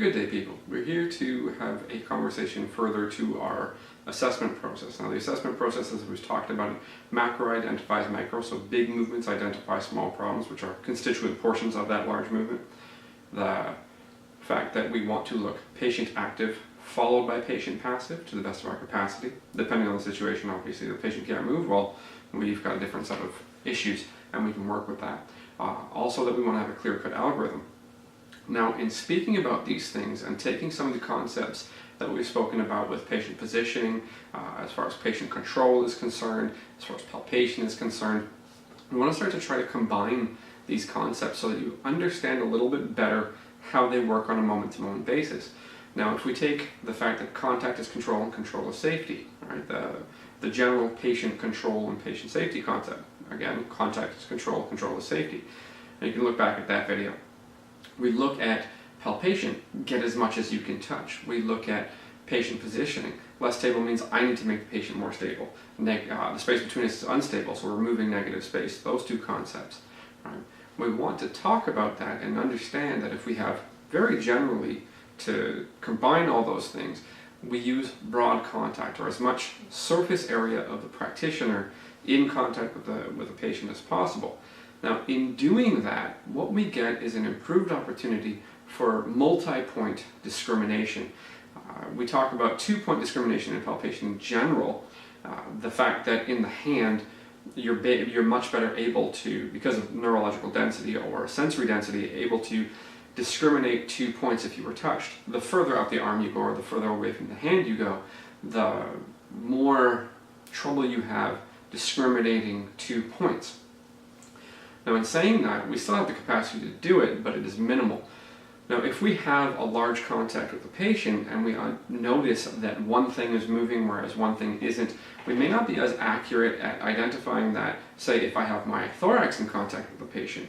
Good day, people. We're here to have a conversation further to our assessment process. Now, the assessment process, as we've talked about, macro identifies micro, so big movements identify small problems, which are constituent portions of that large movement. The fact that we want to look patient active followed by patient passive to the best of our capacity. Depending on the situation, obviously, the patient can't move, well, we've got a different set of issues and we can work with that. Also, that we want to have a clear-cut algorithm. Now, in speaking about these things and taking some of the concepts that we've spoken about with patient positioning, as far as patient control is concerned, as far as palpation is concerned, we want to start to try to combine these concepts so that you understand a little bit better how they work on a moment-to-moment basis. Now, if we take the fact that contact is control and control is safety, right? The general patient control and patient safety concept. Again, contact is control, control is safety. And you can look back at that video. We look at palpation, get as much as you can touch. We look at patient positioning. Less stable means I need to make the patient more stable. The space between us is unstable, so we're removing negative space. Those two concepts. Right? We want to talk about that and understand that if we have very generally to combine all those things, we use broad contact, or as much surface area of the practitioner in contact with the patient as possible. Now, in doing that, what we get is an improved opportunity for multi-point discrimination. We talk about two-point discrimination in palpation in general. The fact that in the hand, you're much better able to, because of neurological density or sensory density, able to discriminate 2 points if you were touched. The further up the arm you go, or the further away from the hand you go, the more trouble you have discriminating 2 points. Now, in saying that, we still have the capacity to do it, but it is minimal. Now, if we have a large contact with the patient and we notice that one thing is moving whereas one thing isn't, we may not be as accurate at identifying that, say, if I have my thorax in contact with the patient,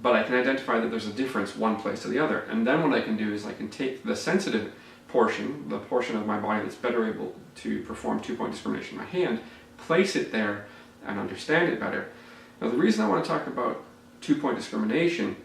but I can identify that there's a difference one place to the other. And then what I can do is I can take the sensitive portion, the portion of my body that's better able to perform two-point discrimination in my hand, place it there and understand it better. Now, the reason I want to talk about two-point discrimination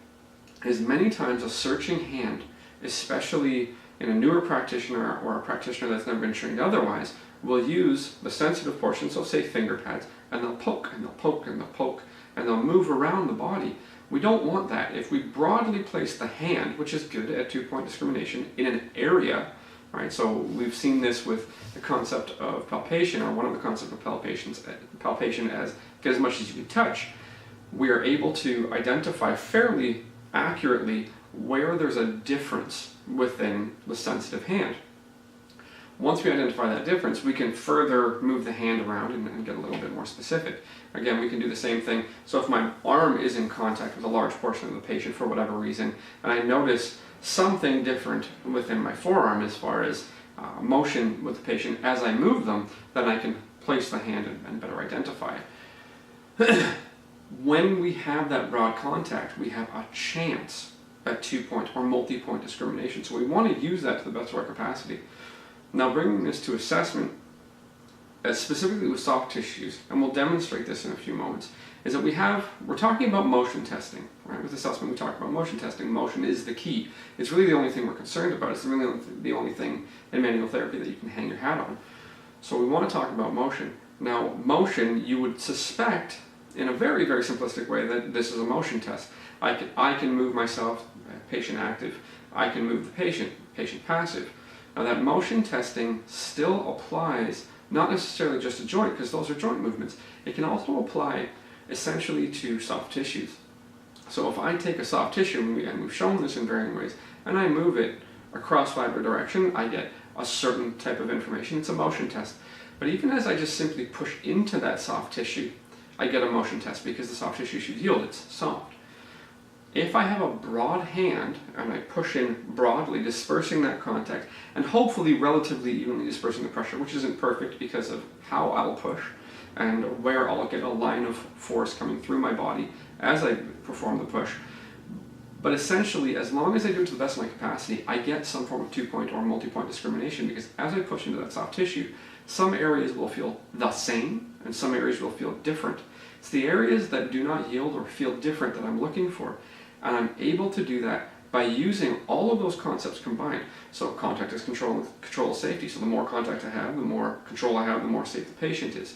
is many times a searching hand, especially in a newer practitioner or a practitioner that's never been trained otherwise, will use the sensitive portion, so say finger pads, and they'll poke and they'll poke and they'll poke and they'll move around the body. We don't want that. If we broadly place the hand, which is good at two-point discrimination, in an area, right? So we've seen this with the concept of palpation, or one of the concepts of palpation as get as much as you can touch. We are able to identify fairly accurately where there's a difference within the sensitive hand. Once we identify that difference, we can further move the hand around and get a little bit more specific. Again, we can do the same thing. So if my arm is in contact with a large portion of the patient for whatever reason, and I notice something different within my forearm as far as motion with the patient as I move them, then I can place the hand and better identify it. When we have that broad contact, we have a chance at two-point or multi-point discrimination. So we want to use that to the best of our capacity. Now, bringing this to assessment, specifically with soft tissues, and we'll demonstrate this in a few moments, is that we're talking about motion testing, right? With assessment, we talk about motion testing. Motion is the key. It's really the only thing we're concerned about. It's really the only thing in manual therapy that you can hang your hat on. So we want to talk about motion. Now, motion, you would suspect, in a very, very simplistic way, that this is a motion test. I can move myself, patient active. I can move the patient passive. Now, that motion testing still applies not necessarily just to joint, because those are joint movements. It can also apply essentially to soft tissues. So if I take a soft tissue, and we've shown this in varying ways, and I move it across fiber direction, I get a certain type of information. It's a motion test. But even as I just simply push into that soft tissue, I get a motion test because the soft tissue should yield. It's soft. If I have a broad hand and I push in broadly, dispersing that contact, and hopefully relatively evenly dispersing the pressure, which isn't perfect because of how I'll push and where I'll get a line of force coming through my body as I perform the push. But essentially, as long as I do it to the best of my capacity, I get some form of two-point or multi-point discrimination, because as I push into that soft tissue, some areas will feel the same and some areas will feel different. It's the areas that do not yield or feel different that I'm looking for. And I'm able to do that by using all of those concepts combined. So contact is control of safety. So the more contact I have, the more control I have, the more safe the patient is.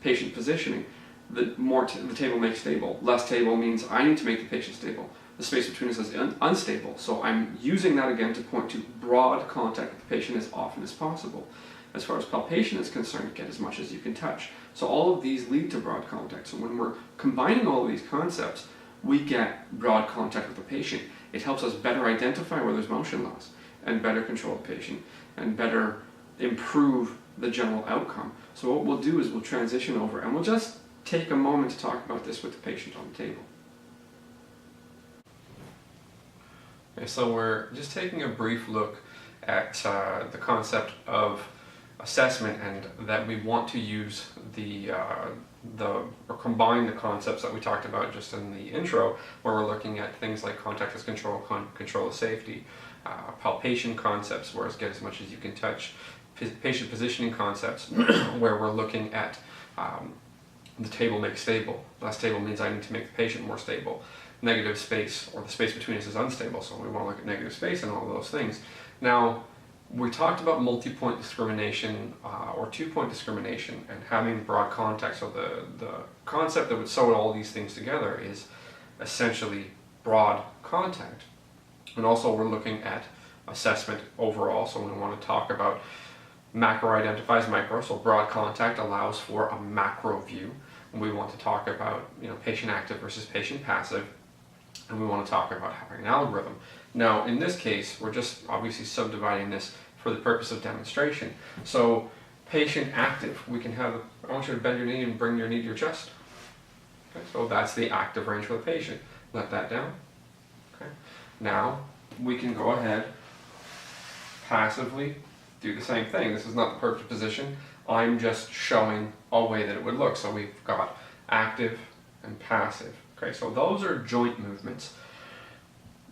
Patient positioning, the more the table makes stable. Less stable means I need to make the patient stable. The space between us is unstable. So I'm using that again to point to broad contact with the patient as often as possible. As far as palpation is concerned, get as much as you can touch. So all of these lead to broad contact. So when we're combining all of these concepts, we get broad contact with the patient. It helps us better identify where there's motion loss and better control the patient and better improve the general outcome. So what we'll do is we'll transition over and we'll just take a moment to talk about this with the patient on the table. Okay, so we're just taking a brief look at the concept of assessment, and that we want to use or combine the concepts that we talked about just in the intro, where we're looking at things like contact as control, control of safety, palpation concepts, where it's get as much as you can touch, patient positioning concepts, where we're looking at the table makes stable. Less stable means I need to make the patient more stable. Negative space, or the space between us, is unstable, so we want to look at negative space and all of those things. Now, we talked about multi-point discrimination or two-point discrimination and having broad contact. So the concept that would sew all these things together is essentially broad contact. And also we're looking at assessment overall. So we want to talk about macro identifies micro. So broad contact allows for a macro view. And we want to talk about patient active versus patient passive. And we want to talk about having an algorithm. Now, in this case, we're just obviously subdividing this for the purpose of demonstration. So, patient active, we can have, I want you to bend your knee and bring your knee to your chest. Okay, so that's the active range for the patient. Let that down. Okay. Now, we can go ahead, passively do the same thing. This is not the perfect position. I'm just showing a way that it would look. So we've got active and passive. Okay, so those are joint movements.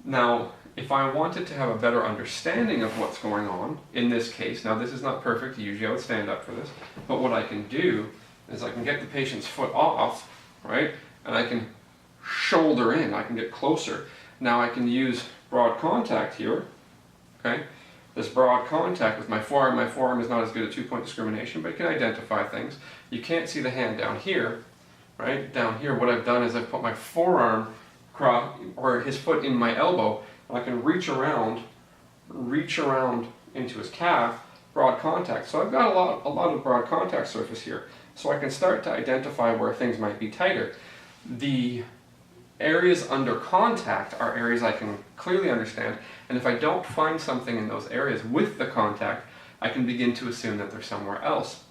Now, if I wanted to have a better understanding of what's going on in this case, now this is not perfect, usually I would stand up for this, but what I can do is I can get the patient's foot off, right, and I can shoulder in, I can get closer. Now I can use broad contact here, okay, this broad contact with my forearm is not as good at two-point discrimination, but it can identify things. You can't see the hand down here, right, down here what I've done is I've put my forearm across, or his foot in my elbow, I can reach around into his calf, broad contact. So I've got a lot of broad contact surface here. So I can start to identify where things might be tighter. The areas under contact are areas I can clearly understand, and if I don't find something in those areas with the contact, I can begin to assume that they're somewhere else.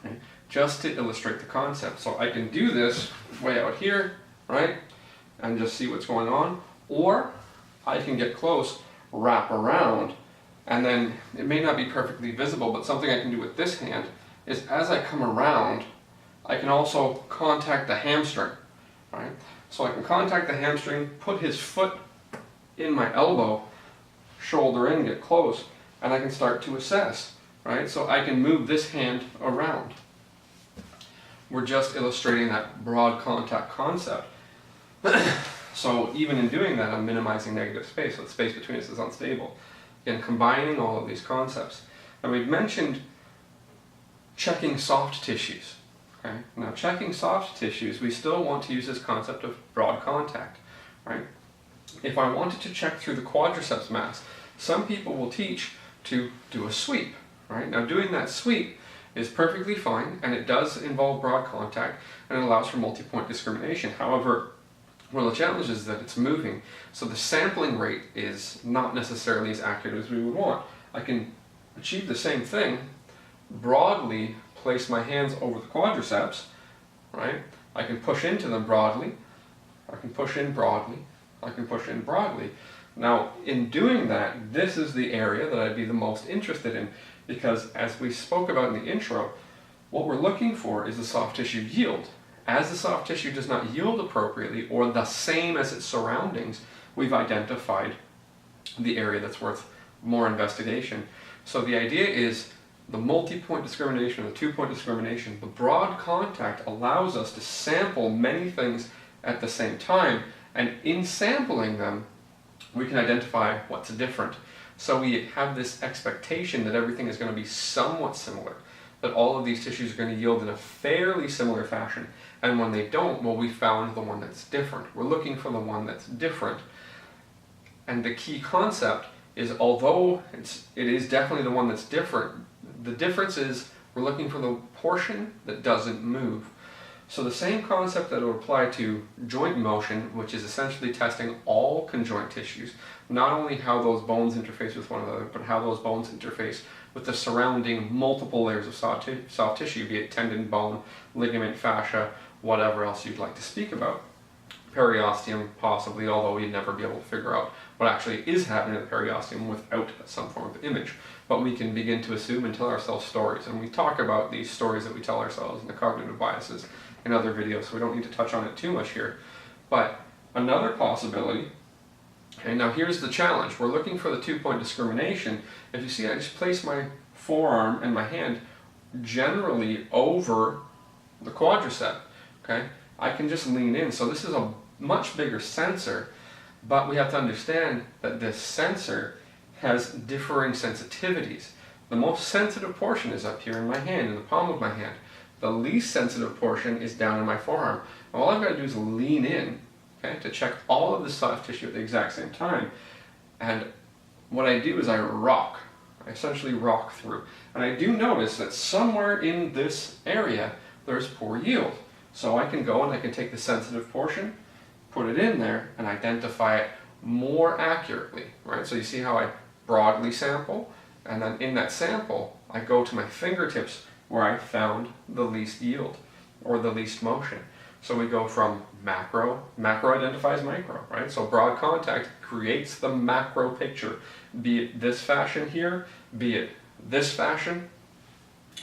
Okay? Just to illustrate the concept. So I can do this way out here, right, and just see what's going on, or I can get close, wrap around, and then it may not be perfectly visible, but something I can do with this hand is as I come around, I can also contact the hamstring, right? So I can contact the hamstring, put his foot in my elbow, shoulder in, get close, and I can start to assess, right? So I can move this hand around. We're just illustrating that broad contact concept. So even in doing that, I'm minimizing negative space, so the space between us is unstable. Again, combining all of these concepts. And we've mentioned checking soft tissues. Okay? Now, checking soft tissues, we still want to use this concept of broad contact. Right? If I wanted to check through the quadriceps mass, some people will teach to do a sweep. Right? Now, doing that sweep is perfectly fine, and it does involve broad contact, and it allows for multi-point discrimination. However, one of the challenges is that it's moving, so the sampling rate is not necessarily as accurate as we would want. I can achieve the same thing, broadly place my hands over the quadriceps, right? I can push into them broadly, I can push in broadly, I can push in broadly. Now, in doing that, this is the area that I'd be the most interested in, because as we spoke about in the intro, what we're looking for is the soft tissue yield. As the soft tissue does not yield appropriately or the same as its surroundings, we've identified the area that's worth more investigation. So the idea is the multi-point discrimination, the two-point discrimination, the broad contact allows us to sample many things at the same time, and in sampling them, we can identify what's different. So we have this expectation that everything is going to be somewhat similar, that all of these tissues are going to yield in a fairly similar fashion. And when they don't, well, we found the one that's different. We're looking for the one that's different. And the key concept is, although it is definitely the one that's different, the difference is we're looking for the portion that doesn't move. So the same concept that will apply to joint motion, which is essentially testing all conjoint tissues, not only how those bones interface with one another, but how those bones interface with the surrounding multiple layers of soft tissue, be it tendon, bone, ligament, fascia, whatever else you'd like to speak about. Periosteum possibly, although we'd never be able to figure out what actually is happening at the periosteum without some form of image. But we can begin to assume and tell ourselves stories, and we talk about these stories that we tell ourselves and the cognitive biases in other videos, so we don't need to touch on it too much here. But another possibility, and now here's the challenge, we're looking for the 2-point discrimination. If you see, I just place my forearm and my hand generally over the quadricep, okay? I can just lean in, so this is a much bigger sensor, but we have to understand that this sensor has differing sensitivities. The most sensitive portion is up here in my hand, in the palm of my hand. The least sensitive portion is down in my forearm. All I've got to do is lean in, okay, to check all of the soft tissue at the exact same time. And what I do is I rock. I essentially rock through. And I do notice that somewhere in this area there's poor yield. So I can go and I can take the sensitive portion, put it in there, and identify it more accurately, right? So you see how I broadly sample, and then in that sample, I go to my fingertips where I found the least yield, or the least motion. So we go from macro identifies micro, right? So broad contact creates the macro picture, be it this fashion here, be it this fashion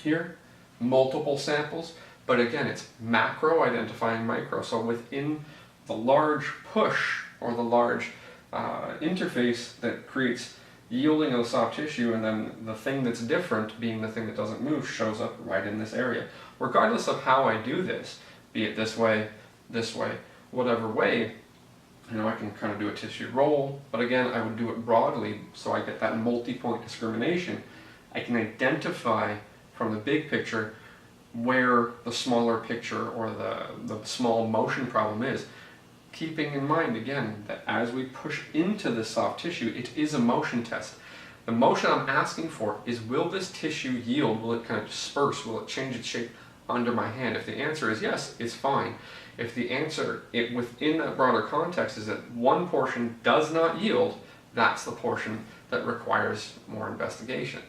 here, multiple samples, but again, it's macro identifying micro. So within the large push, or the large interface that creates yielding of the soft tissue, and then the thing that's different, being the thing that doesn't move, shows up right in this area. Regardless of how I do this, be it this way, whatever way, I can kind of do a tissue roll, but again, I would do it broadly, so I get that multi-point discrimination. I can identify from the big picture where the smaller picture or the small motion problem is. Keeping in mind, again, that as we push into the soft tissue, it is a motion test. The motion I'm asking for is, will this tissue yield? Will it kind of disperse? Will it change its shape under my hand? If the answer is yes, it's fine. If the answer within that broader context is that one portion does not yield, that's the portion that requires more investigation.